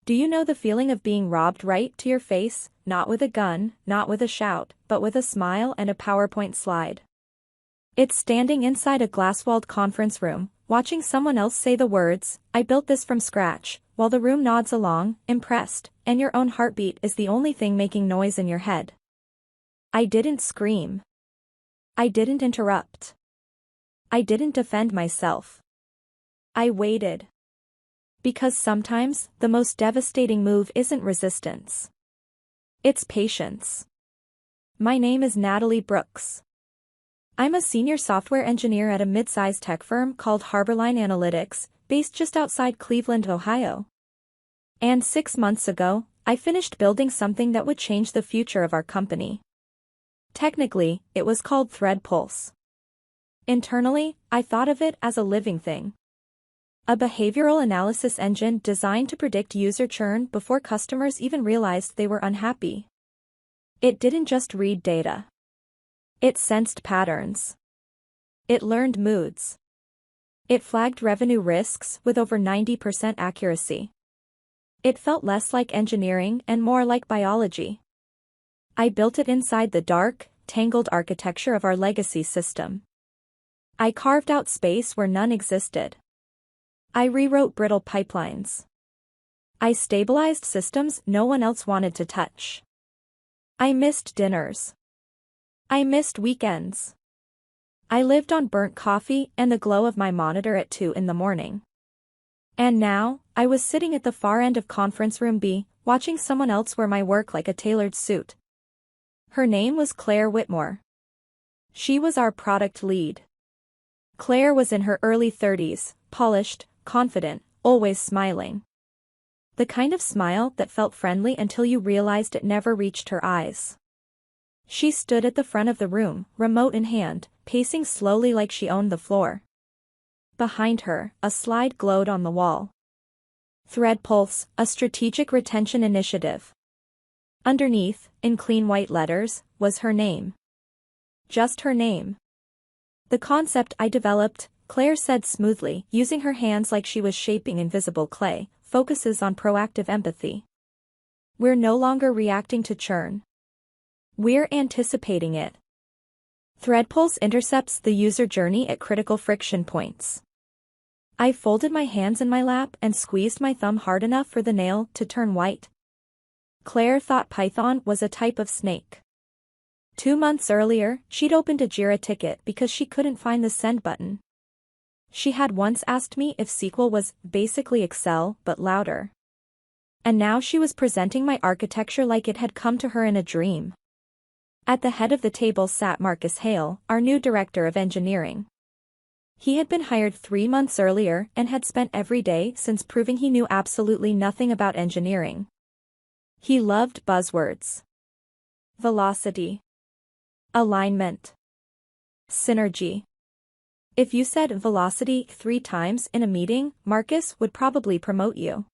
Do you know the feeling of being robbed right to your face, not with a gun, not with a shout, but with a smile and a PowerPoint slide? It's standing inside a glass-walled conference room, watching someone else say the words, "I built this from scratch," while the room nods along, impressed, and your own heartbeat is the only thing making noise in your head. I didn't scream. I didn't interrupt. I didn't defend myself. I waited. Because sometimes, the most devastating move isn't resistance. It's patience. My name is Natalie Brooks. I'm a senior software engineer at a mid-sized tech firm called Harborline Analytics, based just outside Cleveland, Ohio. And 6 months ago, I finished building something that would change the future of our company. Technically, it was called Thread Pulse. Internally, I thought of it as a living thing. A behavioral analysis engine designed to predict user churn before customers even realized they were unhappy. It didn't just read data. It sensed patterns. It learned moods. It flagged revenue risks with over 90% accuracy. It felt less like engineering and more like biology. I built it inside the dark, tangled architecture of our legacy system. I carved out space where none existed. I rewrote brittle pipelines. I stabilized systems no one else wanted to touch. I missed dinners. I missed weekends. I lived on burnt coffee and the glow of my monitor at 2 in the morning. And now, I was sitting at the far end of conference room B, watching someone else wear my work like a tailored suit. Her name was Claire Whitmore. She was our product lead. Claire was in her early 30s, polished, confident, always smiling. The kind of smile that felt friendly until you realized it never reached her eyes. She stood at the front of the room, remote in hand, pacing slowly like she owned the floor. Behind her, a slide glowed on the wall. Thread Pulse, a strategic retention initiative. Underneath, in clean white letters, was her name. Just her name. The concept I developed, Claire said smoothly, using her hands like she was shaping invisible clay, focuses on proactive empathy. We're no longer reacting to churn. We're anticipating it. ThreadPulse intercepts the user journey at critical friction points. I folded my hands in my lap and squeezed my thumb hard enough for the nail to turn white. Claire thought Python was a type of snake. 2 months earlier, she'd opened a Jira ticket because she couldn't find the send button. She had once asked me if SQL was basically Excel but louder. And now she was presenting my architecture like it had come to her in a dream. At the head of the table sat Marcus Hale, our new director of engineering. He had been hired 3 months earlier and had spent every day since proving he knew absolutely nothing about engineering. He loved buzzwords. Velocity. Alignment. Synergy. If you said velocity 3 times in a meeting, Marcus would probably promote you.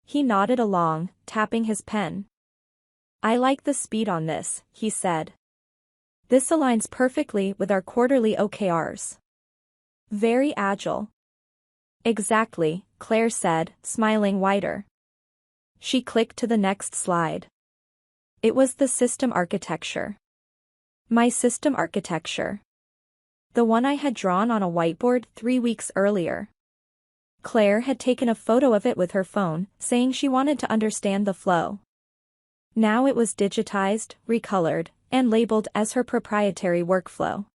He nodded along, tapping his pen. I like the speed on this, he said. This aligns perfectly with our quarterly OKRs. Very agile. Exactly, Claire said, smiling wider. She clicked to the next slide. It was the system architecture. My system architecture. The one I had drawn on a whiteboard 3 weeks earlier. Claire had taken a photo of it with her phone, saying she wanted to understand the flow. Now it was digitized, recolored, and labeled as her proprietary workflow.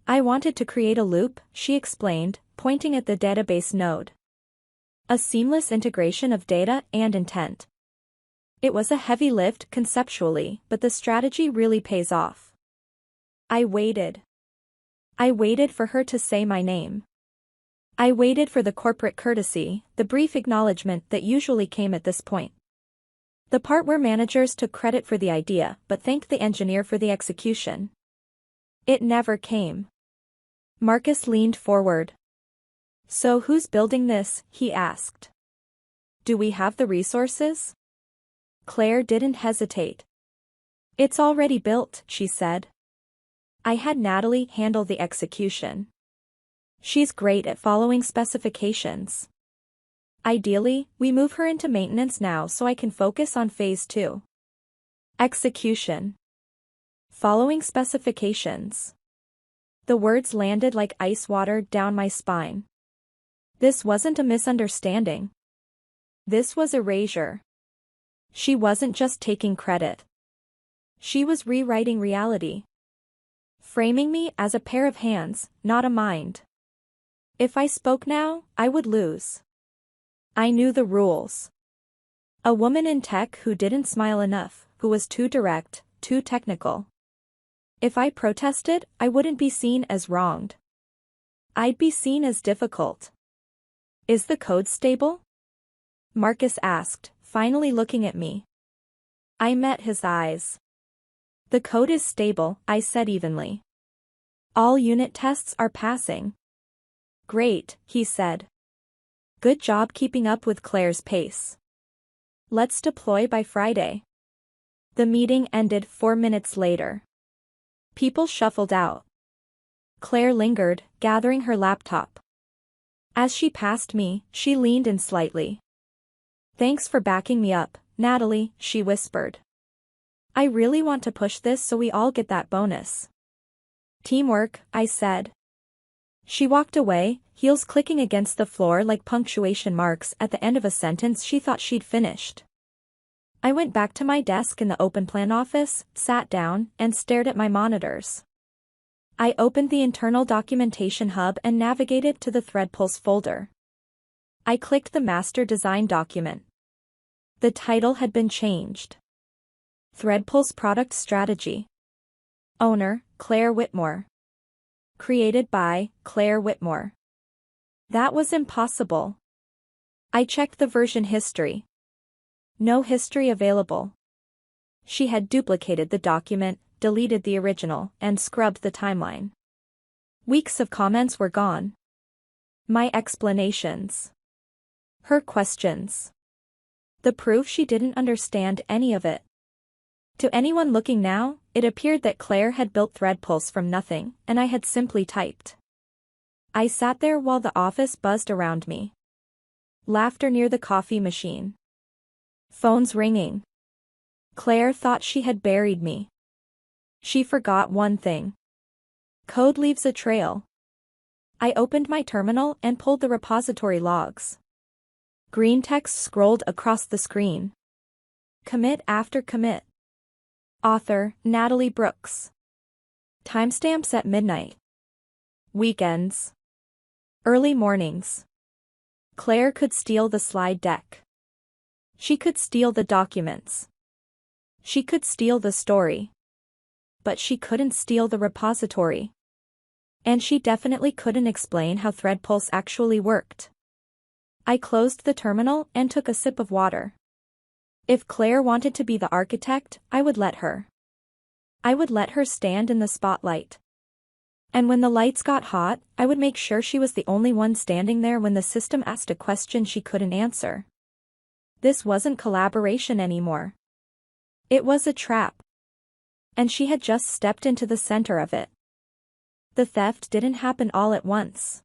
I wanted to create a loop, she explained, pointing at the database node. A seamless integration of data and intent. It was a heavy lift conceptually, but the strategy really pays off. I waited. I waited for her to say my name. I waited for the corporate courtesy, the brief acknowledgement that usually came at this point. The part where managers took credit for the idea but thanked the engineer for the execution. It never came. Marcus leaned forward. So who's building this? He asked. Do we have the resources? Claire didn't hesitate. It's already built, she said. I had Natalie handle the execution. She's great at following specifications. Ideally, we move her into maintenance now so I can focus on phase 2. Execution. Following specifications. The words landed like ice water down my spine. This wasn't a misunderstanding. This was erasure. She wasn't just taking credit. She was rewriting reality. Framing me as a pair of hands, not a mind. If I spoke now, I would lose. I knew the rules. A woman in tech who didn't smile enough, who was too direct, too technical. If I protested, I wouldn't be seen as wronged. I'd be seen as difficult. Is the code stable? Marcus asked, finally looking at me. I met his eyes. The code is stable, I said evenly. All unit tests are passing. Great, he said. Good job keeping up with Claire's pace. Let's deploy by Friday. The meeting ended 4 minutes later. People shuffled out. Claire lingered, gathering her laptop. As she passed me, she leaned in slightly. Thanks for backing me up, Natalie, she whispered. I really want to push this so we all get that bonus. Teamwork, I said. She walked away, heels clicking against the floor like punctuation marks at the end of a sentence she thought she'd finished. I went back to my desk in the open plan office, sat down, and stared at my monitors. I opened the internal documentation hub and navigated to the ThreadPulse folder. I clicked the master design document. The title had been changed. ThreadPulse Product Strategy. Owner, Claire Whitmore. Created by, Claire Whitmore. That was impossible. I checked the version history. No history available. She had duplicated the document, deleted the original, and scrubbed the timeline. Weeks of comments were gone. My explanations. Her questions. The proof she didn't understand any of it. To anyone looking now, it appeared that Claire had built ThreadPulse from nothing, and I had simply typed. I sat there while the office buzzed around me. Laughter near the coffee machine. Phones ringing. Claire thought she had buried me. She forgot one thing. Code leaves a trail. I opened my terminal and pulled the repository logs. Green text scrolled across the screen. Commit after commit. Author, Natalie Brooks. Timestamps at midnight. Weekends. Early mornings. Claire could steal the slide deck. She could steal the documents. She could steal the story. But she couldn't steal the repository. And she definitely couldn't explain how ThreadPulse actually worked. I closed the terminal and took a sip of water. If Claire wanted to be the architect, I would let her. I would let her stand in the spotlight. And when the lights got hot, I would make sure she was the only one standing there when the system asked a question she couldn't answer. This wasn't collaboration anymore. It was a trap. And she had just stepped into the center of it. The theft didn't happen all at once.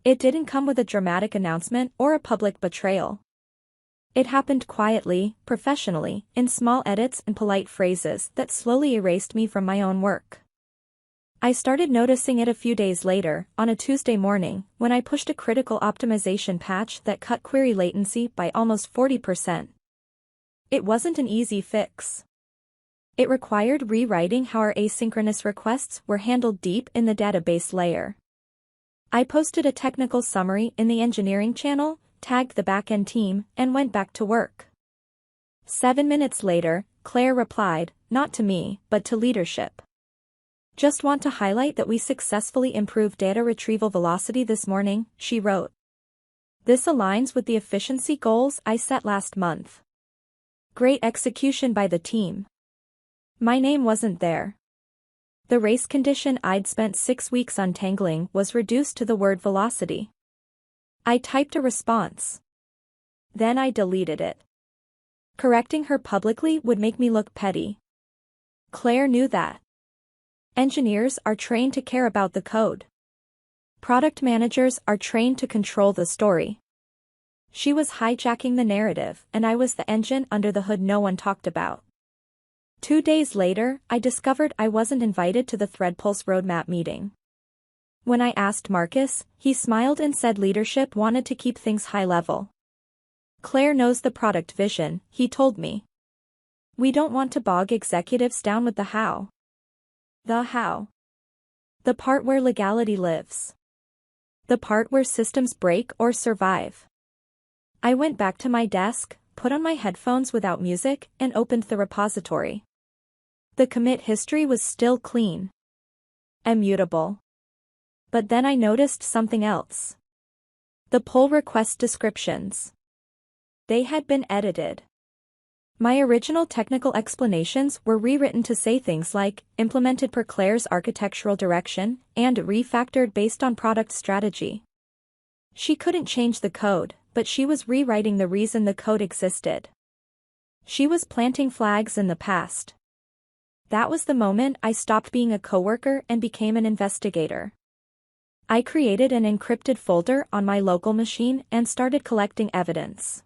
It didn't come with a dramatic announcement or a public betrayal. It happened quietly, professionally, in small edits and polite phrases that slowly erased me from my own work. I started noticing it a few days later, on a Tuesday morning, when I pushed a critical optimization patch that cut query latency by almost 40%. It wasn't an easy fix. It required rewriting how our asynchronous requests were handled deep in the database layer. I posted a technical summary in the engineering channel, tagged the backend team, and went back to work. 7 minutes later, Claire replied, not to me, but to leadership. Just want to highlight that we successfully improved data retrieval velocity this morning, she wrote. This aligns with the efficiency goals I set last month. Great execution by the team. My name wasn't there. The race condition I'd spent 6 weeks untangling was reduced to the word velocity. I typed a response. Then I deleted it. Correcting her publicly would make me look petty. Claire knew that. Engineers are trained to care about the code. Product managers are trained to control the story. She was hijacking the narrative, and I was the engine under the hood no one talked about. 2 days later, I discovered I wasn't invited to the ThreadPulse roadmap meeting. When I asked Marcus, he smiled and said leadership wanted to keep things high level. Claire knows the product vision, he told me. We don't want to bog executives down with the how. The how. The part where legality lives. The part where systems break or survive. I went back to my desk, put on my headphones without music, and opened the repository. The commit history was still clean. Immutable. But then I noticed something else. The pull request descriptions. They had been edited. My original technical explanations were rewritten to say things like, implemented per Claire's architectural direction, and refactored based on product strategy. She couldn't change the code, but she was rewriting the reason the code existed. She was planting flags in the past. That was the moment I stopped being a coworker and became an investigator. I created an encrypted folder on my local machine and started collecting evidence.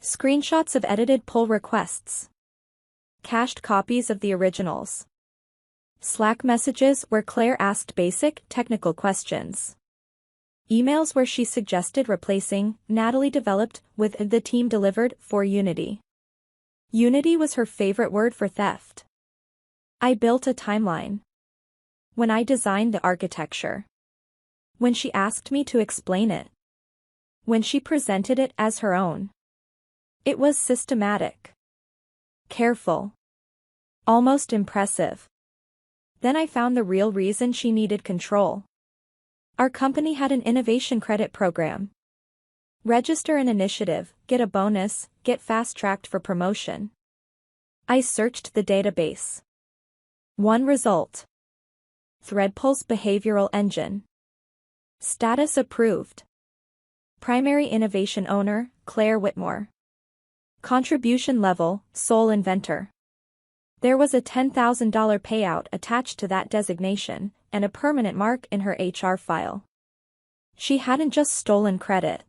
Screenshots of edited pull requests. Cached copies of the originals. Slack messages where Claire asked basic, technical questions. Emails where she suggested replacing Natalie developed with the team delivered for Unity. Unity was her favorite word for theft. I built a timeline. When I designed the architecture. When she asked me to explain it. When she presented it as her own. It was systematic. Careful. Almost impressive. Then I found the real reason she needed control. Our company had an innovation credit program. Register an initiative, get a bonus, get fast-tracked for promotion. I searched the database. One result. ThreadPulse behavioral engine. Status approved. Primary innovation owner, Claire Whitmore. Contribution level, sole inventor. There was a $10,000 payout attached to that designation, and a permanent mark in her HR file. She hadn't just stolen credit.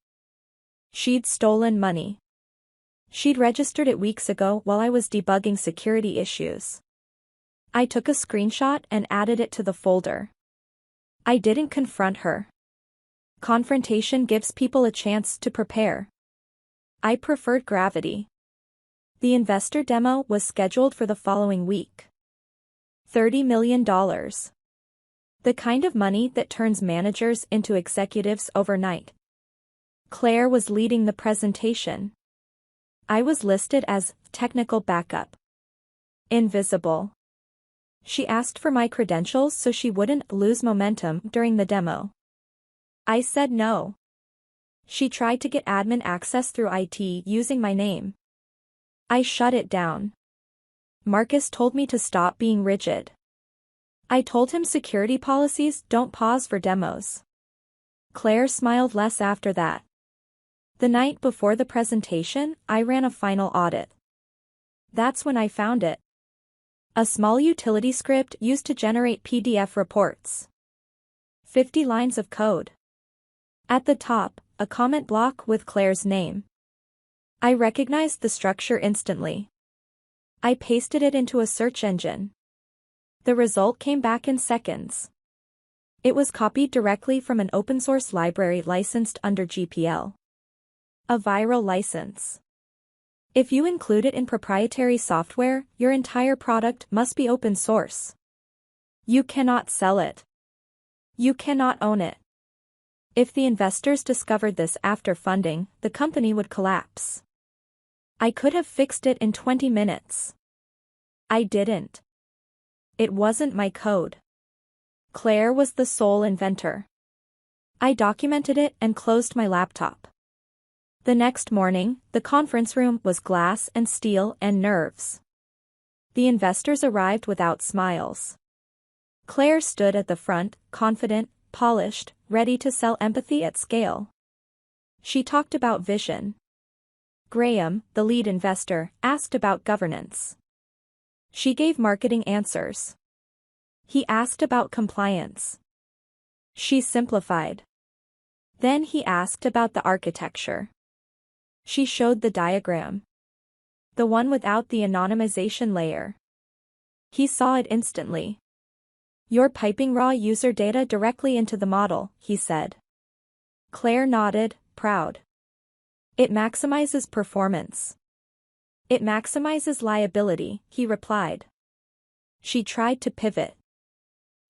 She'd stolen money. She'd registered it weeks ago while I was debugging security issues. I took a screenshot and added it to the folder. I didn't confront her. Confrontation gives people a chance to prepare. I preferred gravity. The investor demo was scheduled for the following week. $30 million. The kind of money that turns managers into executives overnight. Claire was leading the presentation. I was listed as technical backup. Invisible. She asked for my credentials so she wouldn't lose momentum during the demo. I said no. She tried to get admin access through IT using my name. I shut it down. Marcus told me to stop being rigid. I told him security policies don't pause for demos. Claire smiled less after that. The night before the presentation, I ran a final audit. That's when I found it. A small utility script used to generate PDF reports. 50 lines of code. At the top, a comment block with Claire's name. I recognized the structure instantly. I pasted it into a search engine. The result came back in seconds. It was copied directly from an open-source library licensed under GPL. A viral license. If you include it in proprietary software, your entire product must be open source. You cannot sell it. You cannot own it. If the investors discovered this after funding, the company would collapse. I could have fixed it in 20 minutes. I didn't. It wasn't my code. Claire was the sole inventor. I documented it and closed my laptop. The next morning, the conference room was glass and steel and nerves. The investors arrived without smiles. Claire stood at the front, confident, polished, ready to sell empathy at scale. She talked about vision. Graham, the lead investor, asked about governance. She gave marketing answers. He asked about compliance. She simplified. Then he asked about the architecture. She showed the diagram. The one without the anonymization layer. He saw it instantly. You're piping raw user data directly into the model, he said. Claire nodded, proud. It maximizes performance. It maximizes liability, he replied. She tried to pivot.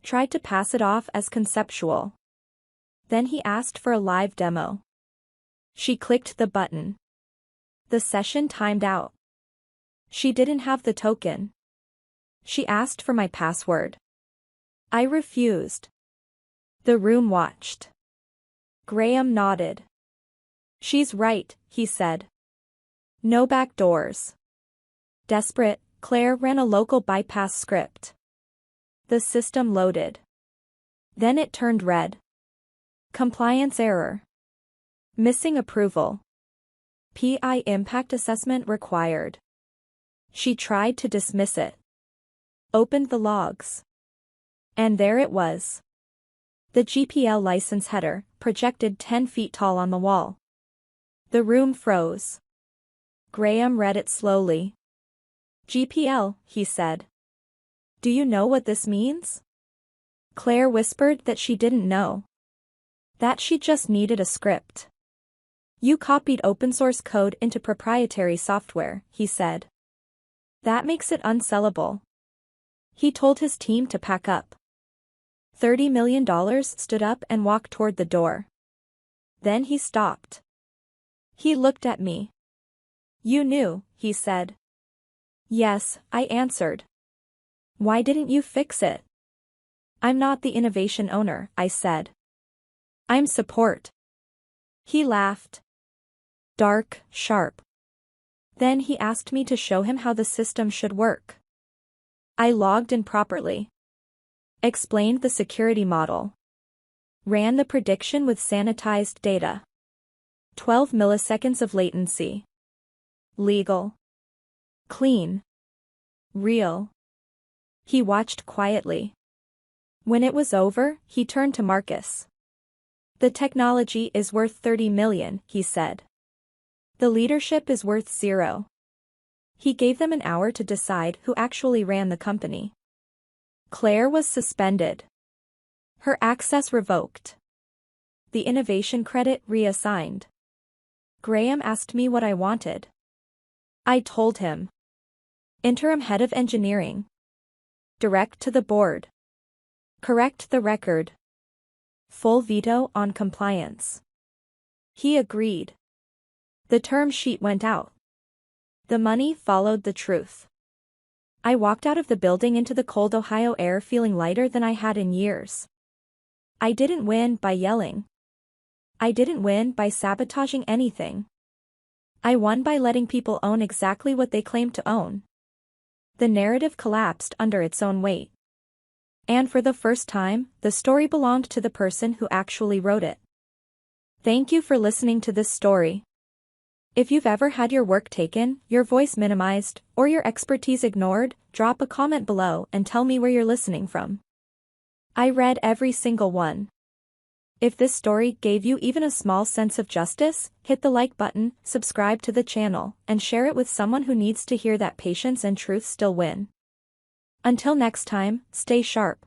Tried to pass it off as conceptual. Then he asked for a live demo. She clicked the button. The session timed out. She didn't have the token. She asked for my password. I refused. The room watched. Graham nodded. She's right, he said. No back doors. Desperate, Claire ran a local bypass script. The system loaded. Then it turned red. Compliance error. Missing approval. PI impact assessment required. She tried to dismiss it. Opened the logs. And there it was. The GPL license header, projected 10 feet tall on the wall. The room froze. Graham read it slowly. GPL, he said. Do you know what this means? Claire whispered that she didn't know. That she just needed a script. You copied open source code into proprietary software, he said. That makes it unsellable. He told his team to pack up. $30 million stood up and walked toward the door. Then he stopped. He looked at me. You knew, he said. Yes, I answered. Why didn't you fix it? I'm not the innovation owner, I said. I'm support. He laughed. Dark, sharp. Then he asked me to show him how the system should work. I logged in properly. Explained the security model. Ran the prediction with sanitized data. 12 milliseconds of latency. Legal. Clean. Real. He watched quietly. When it was over, he turned to Marcus. The technology is worth 30 million, he said. The leadership is worth 0. He gave them an hour to decide who actually ran the company. Claire was suspended. Her access revoked. The innovation credit reassigned. Graham asked me what I wanted. I told him. Interim head of engineering. Direct to the board. Correct the record. Full veto on compliance. He agreed. The term sheet went out. The money followed the truth. I walked out of the building into the cold Ohio air feeling lighter than I had in years. I didn't win by yelling. I didn't win by sabotaging anything. I won by letting people own exactly what they claimed to own. The narrative collapsed under its own weight. And for the first time, the story belonged to the person who actually wrote it. Thank you for listening to this story. If you've ever had your work taken, your voice minimized, or your expertise ignored, drop a comment below and tell me where you're listening from. I read every single one. If this story gave you even a small sense of justice, hit the like button, subscribe to the channel, and share it with someone who needs to hear that patience and truth still win. Until next time, stay sharp.